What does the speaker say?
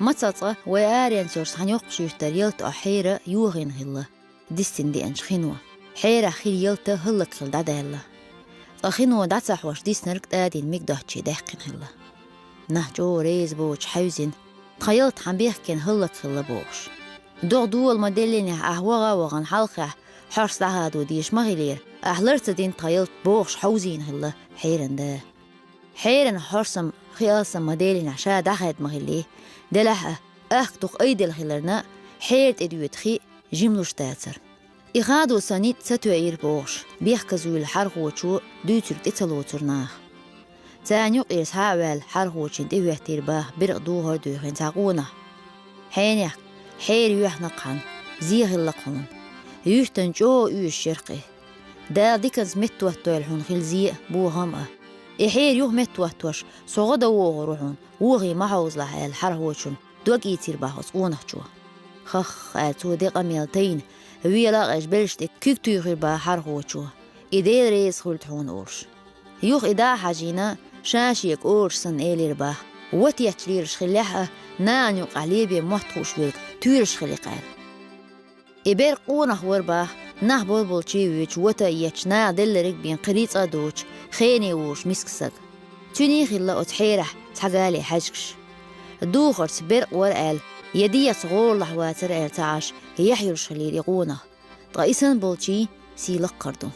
متصة ويارين سورس هنيوق شيفتر يلت أحيرة يوغين هلا ديستن دي أنش خنوة حيرة خير يلت هلك خل دادا هلا أخنوة داتسح واش ديسنرك دادين ميقدهتشي داحكين هلا نهجو ريز بوش حوزين تخيلت حنبيخكين هلك خلا بوش دول مدلين أهوغا وغن حلقة حرص لهاد وديش مغيلير أهلرت دين تخيلت بوش حوزين هلا حيرن ده حيرن حرصم خيالسم مدلين عشا دخد مغيلي دلها أخدق أيدل خلرنا حيرت إدويت خي جملوش تاتر إغادو سانيت ستوعير بوش بيحكزو الحرق وشو دوتر تتلوتر ناخ تانيو إرس هاوال حرق وشين ديوهتير باه برقدو هردو خين تاقونا حينيك حير يوح نقحن زيغ اللقون يوشتن جو يوش شرقي دا ديكنز متوهتو الحون خلزيق بو غمأ إحير يوه متوهتوش صغدا وغروحون وغي محوز لها الحرق وشون دوغي يتير باهوز قونحجوه خخ آتو ديقا ميلتين ويلا أجبلشت كيكتو يغير با حرق وشوه إدير ريس خلتحون أورش يوخ إدا حاجينا شاشيك أورش سن إيلير باه واتياتليرش خليحة نانيوق عليبي محتخوش ويك تيرش خليقال إبير قونح ورباه نه بلبل چيويش وتا يچنا دلرك بين قريط أدوش خيني ووش مسكسك تونيخي الله أتحيرح تحقالي حجكش دوخر سبرق ورقال يدية صغور لحواتر ارتعاش يحيرش خليل يقونه طائسن بلشي سيلق قردو